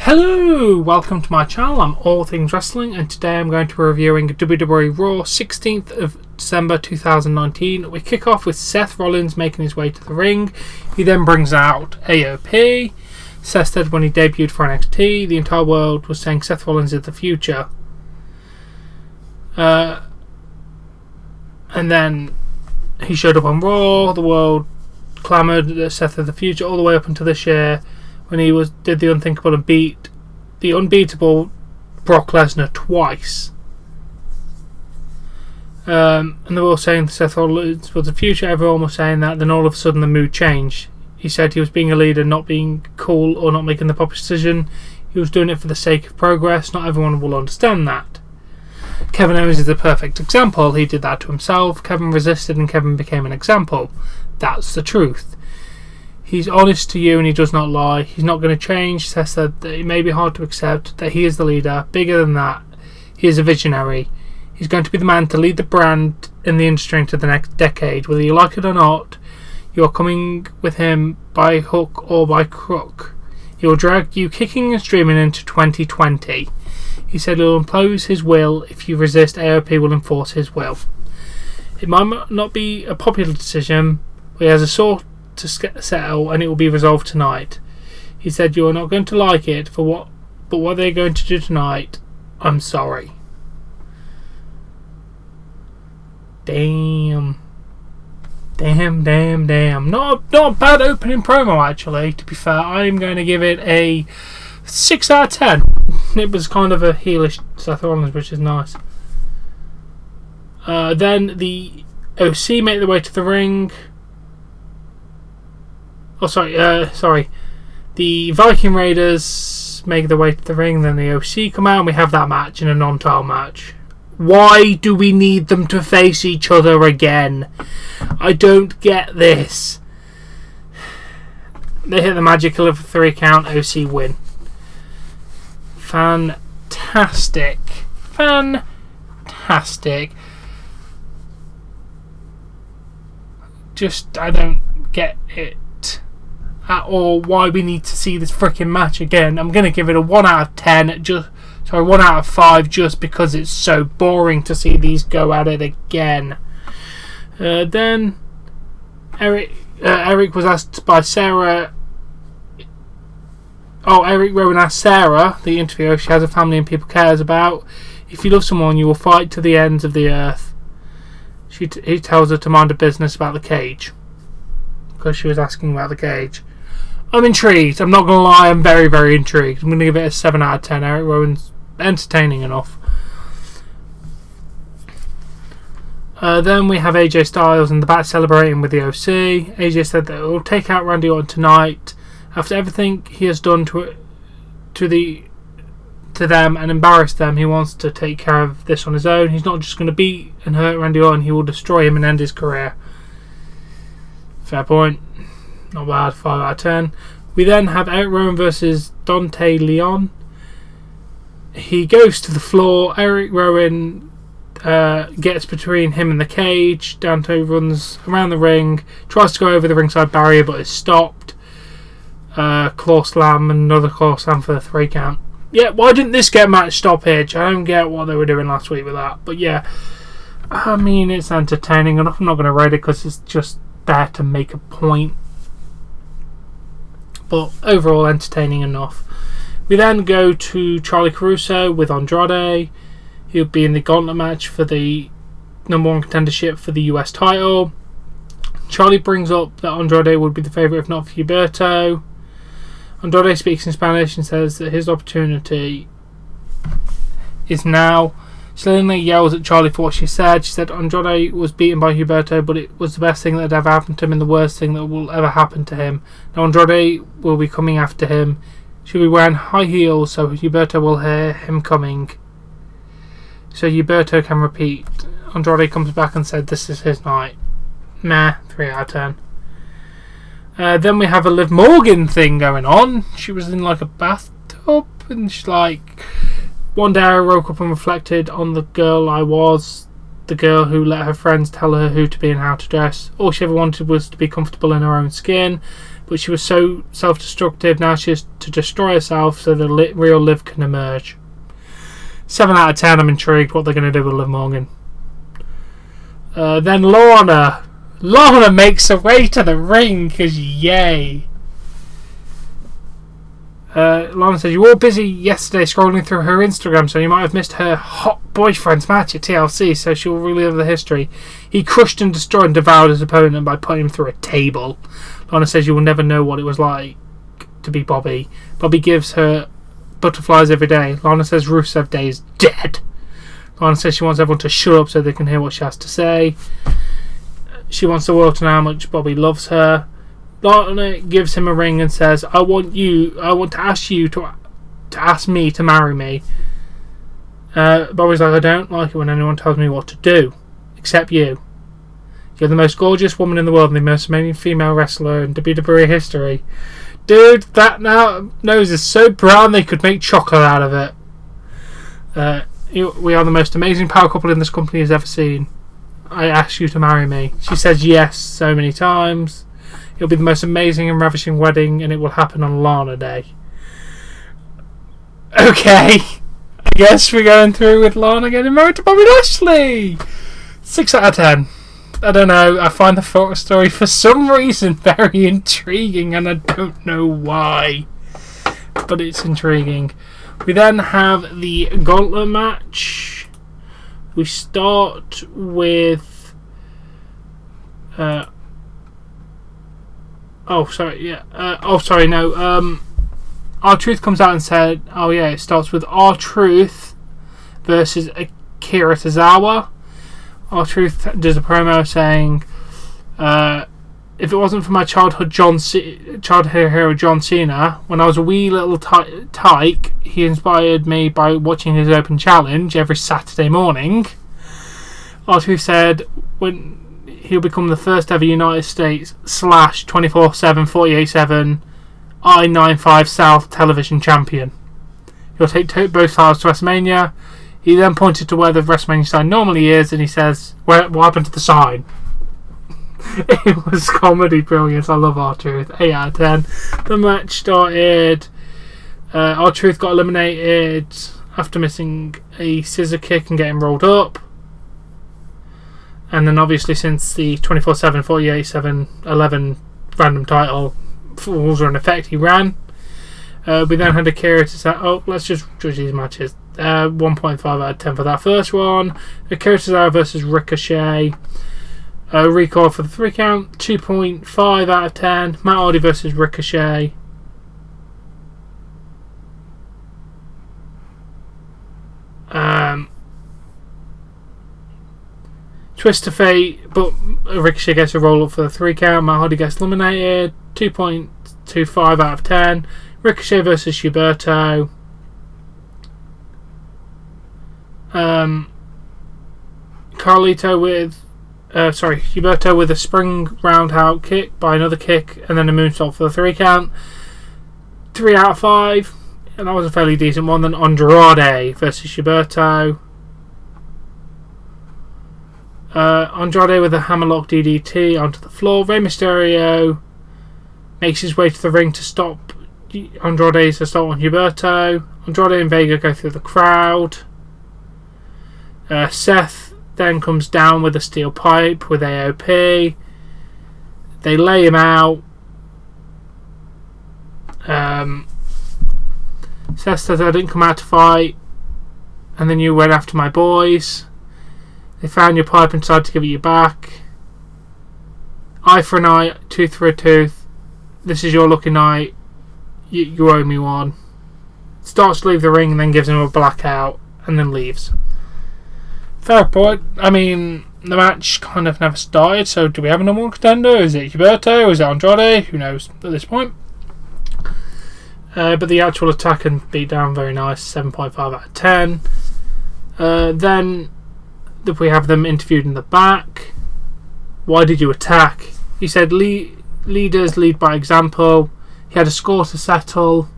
Hello, welcome to my channel. I'm All Things Wrestling, and today I'm going to be reviewing WWE Raw 16th of December 2019. We kick off with Seth Rollins making his way to the ring. He then brings out AOP. Seth said when he debuted for NXT, the entire world was saying Seth Rollins is the future. And then he showed up on Raw. The world clamoured that Seth is the future all the way up until this year, when he did the unthinkable and beat the unbeatable Brock Lesnar twice. And they were all saying Seth Rollins was the future. Everyone was saying that. Then all of a sudden the mood changed. He said he was being a leader, not being cool or not making the proper decision. He was doing it for the sake of progress. Not everyone will understand that. Kevin Owens is the perfect example. He did that to himself. Kevin resisted and Kevin became an example. That's the truth. He's honest to you and he does not lie. He's not going to change. Seth said that it may be hard to accept that he is the leader. Bigger than that, he is a visionary. He's going to be the man to lead the brand in the industry into the next decade. Whether you like it or not, you are coming with him by hook or by crook. He will drag you kicking and screaming into 2020. He said he'll impose his will. If you resist, AOP will enforce his will. It might not be a popular decision, but he has a sort to settle and it will be resolved tonight. He said you are not going to like it but what they're going to do tonight, I'm sorry. Damn. Not a bad opening promo, actually. To be fair, I'm going to give it a 6 out of 10. It was kind of a heelish Seth Rollins, which is nice. Then the OC make their way to the ring. The Viking Raiders make their way to the ring, then the OC come out and we have that match in a non-title match. Why do we need them to face each other again? I don't get this. They hit the magic killer for 3 count, OC win. Fantastic. Just, I don't get it at all why we need to see this freaking match again. I'm going to give it a 1 out of 10, 1 out of 5, just because it's so boring to see these go at it again. Then Eric was asked by Sarah. Eric Rowan asked Sarah, the interviewer, if she has a family and people cares about. If you love someone, you will fight to the ends of the earth. He tells her to mind a business about the cage, because she was asking about the cage. I'm intrigued. I'm not going to lie. I'm very, very intrigued. I'm going to give it a 7 out of 10. Eric Rowan's entertaining enough. Then we have AJ Styles in the back celebrating with the OC. AJ said that he'll take out Randy Orton tonight after everything he has done to them and embarrass them. He wants to take care of this on his own. He's not just going to beat and hurt Randy Orton. He will destroy him and end his career. Fair point. Not bad. 5 out of 10. We then have Eric Rowan versus Dante Leon. He goes to the floor. Eric Rowan gets between him and the cage. Dante runs around the ring, tries to go over the ringside barrier, but is stopped. Claw slam and another claw slam for the 3 count. Yeah, why didn't this get match stoppage? I don't get what they were doing last week with that. But yeah, I mean, it's entertaining enough. I'm not going to rate it because it's just there to make a point. But overall, entertaining enough. We then go to Charlie Caruso with Andrade. He'll be in the gauntlet match for the #1 contendership for the US title. Charlie brings up that Andrade would be the favourite if not for Humberto. Andrade speaks in Spanish and says that his opportunity is now. Selena yells at Charlie for what she said. She said Andrade was beaten by Humberto, but it was the best thing that had ever happened to him and the worst thing that will ever happen to him. Now Andrade will be coming after him. She'll be wearing high heels, so Humberto will hear him coming. So Humberto can repeat. Andrade comes back and said this is his night. Meh, 3 out of 10. Then we have a Liv Morgan thing going on. She was in like a bathtub and she's like, one day I woke up and reflected on the girl I was, the girl who let her friends tell her who to be and how to dress. All she ever wanted was to be comfortable in her own skin. but she was so self-destructive. Now she has to destroy herself so the real Liv can emerge. 7 out of 10. I'm intrigued what they're going to do with Liv Morgan. Then Lorna makes her way to the ring because yay. Lorna says, you were busy yesterday scrolling through her Instagram, so you might have missed her hot boyfriend's match at TLC, so she'll relive the history. He crushed and destroyed and devoured his opponent by putting him through a table. Lorna says you will never know what it was like to be Bobby. Bobby gives her butterflies every day. Lorna says Rusev Day is dead. Lorna says she wants everyone to shut up so they can hear what she has to say. She wants the world to know how much Bobby loves her. Lorna gives him a ring and says, I want to ask you to ask me to marry me. Bobby's like, I don't like it when anyone tells me what to do, except you. You're the most gorgeous woman in the world and the most amazing female wrestler in WWE history. Dude, that nose is so brown they could make chocolate out of it. We are the most amazing power couple in this company has ever seen. I ask you to marry me. She says yes so many times. It'll be the most amazing and ravishing wedding, and it will happen on Lana Day. Okay, I guess we're going through with Lana getting married to Bobby Lashley. 6 out of 10. I don't know. I find the photo story for some reason very intriguing, and I don't know why, but it's intriguing. We then have the gauntlet match. We start with R-Truth comes out and said, it starts with R-Truth versus Akira Tozawa. R-Truth does a promo saying, if it wasn't for my childhood hero John Cena, when I was a wee little tyke, he inspired me by watching his open challenge every Saturday morning. R-Truth said when he'll become the first ever United States / 24/7 48/7 I-95 South television champion. He'll take both titles to WrestleMania. He then pointed to where the WrestleMania sign normally is, and he says, what happened to the sign? It was comedy brilliance. I love R-Truth. 8 out of 10. The match started. R-Truth got eliminated after missing a scissor kick and getting rolled up. And then obviously since the 24/7, 48/7, 11 random title rules are in effect, he ran. We then had Akira to say, let's just judge these matches. 1.5 out of 10 for that first one. Akira Tozawa versus Ricochet. Recall for the 3 count. 2.5 out of 10. Matt Hardy versus Ricochet. Twist of Fate, but Ricochet gets a roll up for the 3 count. Matt Hardy gets eliminated. 2.25 out of 10. Ricochet versus Huberto. Huberto with a spring roundhouse kick by another kick and then a moonsault for the 3 count. 3 out of 5, and that was a fairly decent one. Then Andrade versus Huberto. Andrade with a hammerlock DDT onto the floor. Rey Mysterio makes his way to the ring to stop Andrade's assault on Huberto. Andrade and Vega go through the crowd. Seth then comes down with a steel pipe with AOP. They lay him out. Seth says, I didn't come out to fight, and then you went after my boys. They found your pipe and decided to give it you back. Eye for an eye, tooth for a tooth. This is your lucky night. You owe me one. Starts to leave the ring and then gives him a blackout and then leaves. Fair point. I mean, the match kind of never started, so do we have a number one contender? Is it Huberto? Is it Andrade? Who knows at this point? But the actual attack and beatdown, very nice. 7.5 out of 10. Then we have them interviewed in the back. Why did you attack? He said leaders lead by example. He had a score to settle,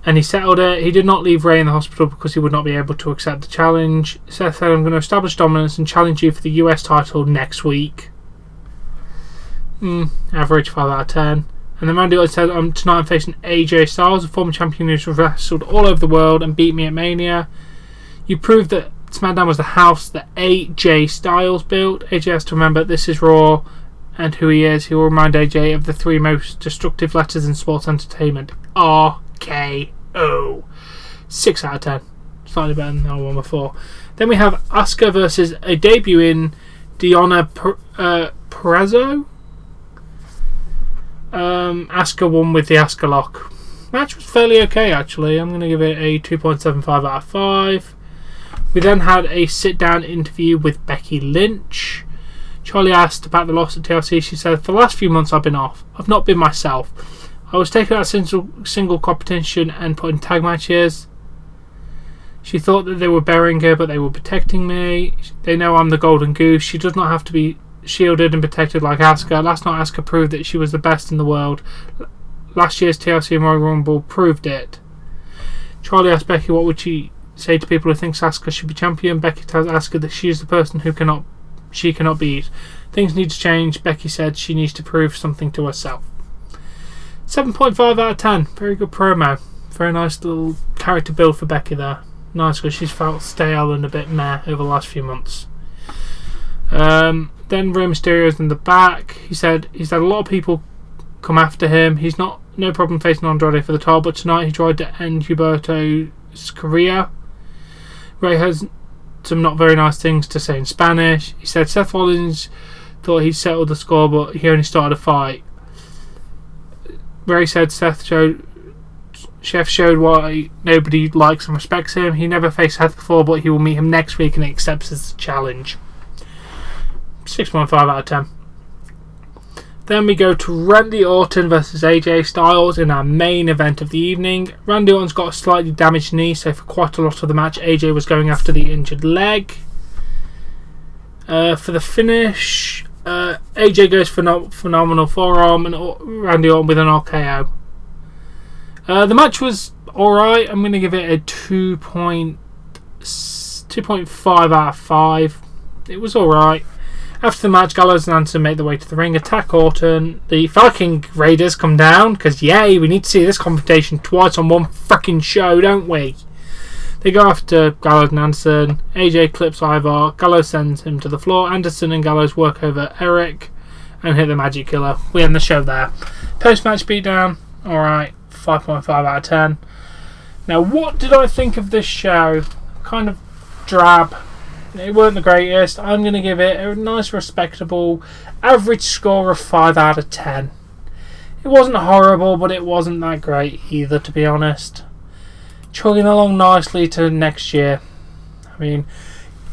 and he settled it. He did not leave Rey in the hospital because he would not be able to accept the challenge. Seth said, I'm going to establish dominance and challenge you for the US title next week. Average 5 out of 10. And then Randy Orton said, tonight I'm facing AJ Styles, a former champion who's wrestled all over the world and beat me at Mania. You proved that SmackDown was the house that AJ Styles built. AJ has to remember this is Raw and who he is. He will remind AJ of the 3 most destructive letters in sports entertainment. RKO. 6 out of 10. Slightly better than the one before. Then we have Asuka versus a debuting Deonna Purrazzo. Asuka won with the Asuka lock. Match was fairly okay, actually. I'm going to give it a 2.75 out of 5. We then had a sit-down interview with Becky Lynch. Charlie asked about the loss at TLC. She said, "For the last few months I've been off. I've not been myself. I was taken out of single competition and put in tag matches. She thought that they were burying her, but they were protecting me. They know I'm the golden goose. She does not have to be shielded and protected like Asuka. Last night Asuka proved that she was the best in the world. Last year's TLC and Royal Rumble proved it." Charlie asked Becky what would she say to people who think Asuka should be champion. Becky tells Asuka that she is the person who she cannot beat. Things need to change. Becky said she needs to prove something to herself. 7.5 out of 10. Very good promo. Very nice little character build for Becky there. Nice, because she's felt stale and a bit meh over the last few months. Then Rey Mysterio's in the back. He's had a lot of people come after him. He's no problem facing Andrade for the title, but tonight he tried to end Humberto's career. Rey has some not very nice things to say in Spanish. He said Seth Rollins thought he'd settled the score, but he only started a fight. Rey said Chef showed why nobody likes and respects him. He never faced Seth before, but he will meet him next week and he accepts his challenge. 6.5 out of 10. Then we go to Randy Orton versus AJ Styles in our main event of the evening. Randy Orton's got a slightly damaged knee, so for quite a lot of the match AJ was going after the injured leg. For the finish, AJ goes for phenomenal forearm and Randy Orton with an RKO. The match was alright. I'm going to give it a 2.5 out of 5. It was alright. After the match, Gallows and Anderson make their way to the ring, attack Orton. The Viking Raiders come down, because yay, we need to see this confrontation twice on one fucking show, don't we? They go after Gallows and Anderson. AJ clips Ivar. Gallows sends him to the floor. Anderson and Gallows work over Eric and hit the Magic Killer. We end the show there. Post-match beatdown, alright, 5.5 out of 10. Now, what did I think of this show? Kind of drab. It weren't the greatest. I'm going to give it a nice, respectable, average score of 5 out of 10. It wasn't horrible, but it wasn't that great either, to be honest. Chugging along nicely to next year. I mean,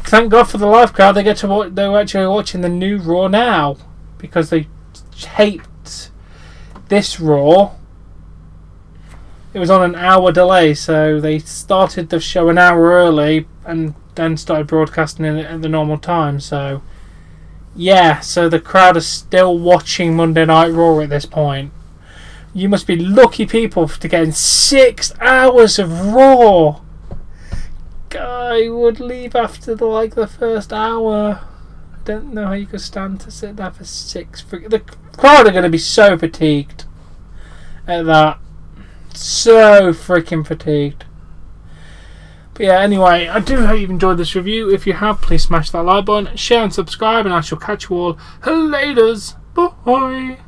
thank God for the live crowd. They're actually watching the new Raw now, because they hate this Raw. It was on an hour delay, so they started the show an hour early and then started broadcasting it at the normal time. So yeah, so the crowd is still watching Monday Night Raw at this point. You must be lucky people to get in 6 hours of Raw. I would leave after the first hour. I don't know how you could stand to sit there for 6. The crowd are going to be so fatigued at that. So freaking fatigued. But yeah, anyway, I do hope you've enjoyed this review. If you have, please smash that like button, share and subscribe, and I shall catch you all later. Bye.